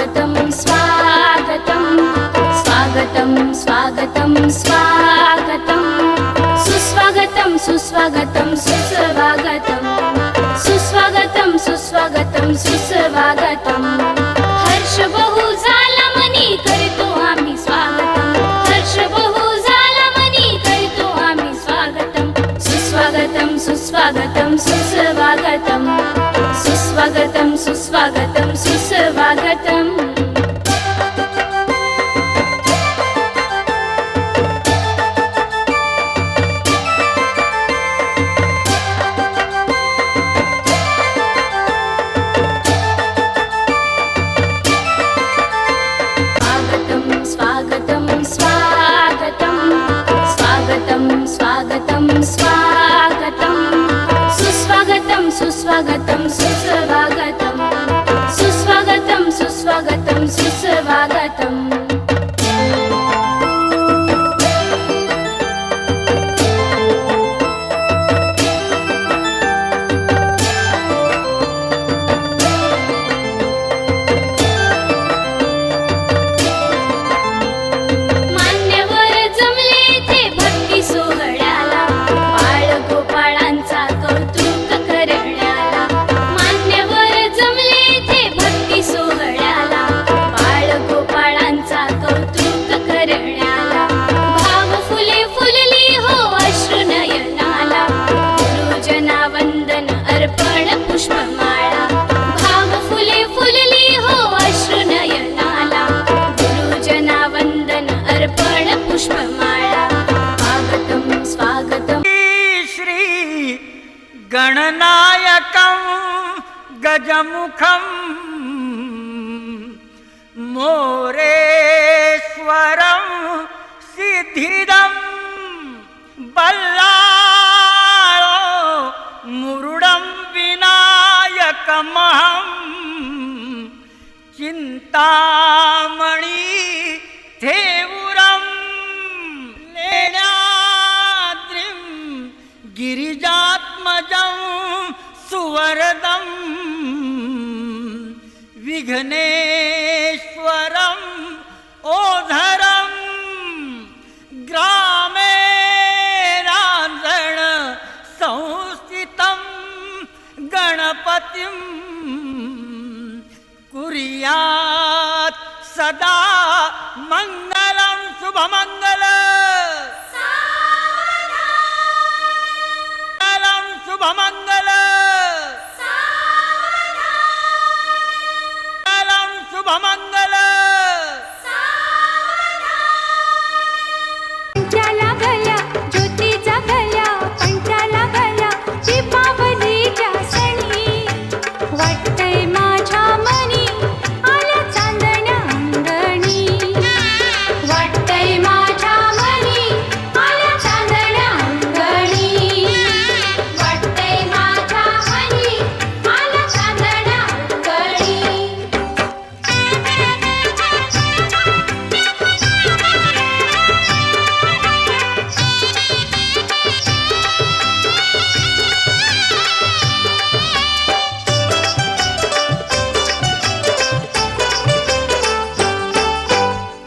स्वागतं स्वागतं स्वागतं स्वागतं स्वागतं सुस्वागतं सुस्वागतं सुस्वागतं सुस्वागतं सुस्वागतं सुस्वागतं हर्ष बहु झाला मनी करतो आम्ही स्वागतं हर्ष बहु झाला मनी करतो आम्ही स्वागतं सुस्वागतं सुस्वागतं सुस्वागतं सुस्वागतं सुस्वागतं सुस्वागतं स्वागतं स्वागतं स्वागतं स्वागतं स्वागतं सुस्वागतं सुस्वागतं सुस्वागतं सुस्वागतं सुस्वागतं सुस्वागतं पुष्पमाळा भाव फुले फुलली हो अश्रुनयनाला गुरुजना वंदन अर्पण पुष्पमाळा स्वागतं स्वागतं श्री गणनायकं गजमुखं मोरेश्वरं सिद्धिदं बल्लाळो मुरुडं विनायकमहं चिंतामणि थेवुरं लेण्याद्रिं गिरिजात्मजं सुवरदं विघ्नेश्वरं ओधरं ग्रामे रांजण संस्थितं गणपतिं कुर्यात् सदा मंगलं शुभमंगल मंगलं शुभमंगल मंगलं शुभमंगल पंचाला गल्या ज्योतीचा गल्या पंचाला गल्या दीपावलीच्या सणी वाटतंय माझ्या मनी आल्या चांदण्या अंगणी वाटतंय माझ्या मनी आल्या चांदण्या अंगणी वाटतंय माझ्या मनी आल्या चांदण्या अंगणी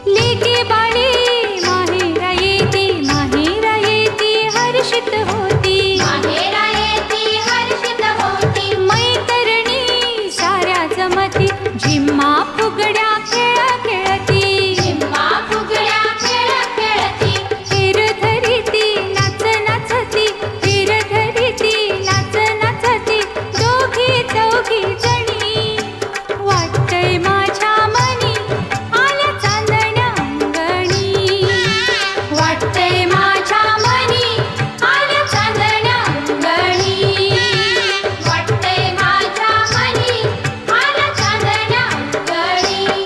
लेकी बाळी माहेरा येती हर्षित होती माहेरा येती हर्षित होती मैतरणी साऱ्या जमती झिम्मा फुगड्या खेळ खेळती झिम्मा फुगड्या खेळ खेळती तीर धरिती नाच नाचती तीर धरिती नाच नाचती दोघी चौघी जणी वाटतंय माझ्या मनी आल्या चांदण्या अंगणी वाटतंय माझ्या मनी आल्या चांदण्या अंगणी वाटतंय माझ्या मनी आल्या चांदण्या अंगणी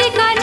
ठिकाणी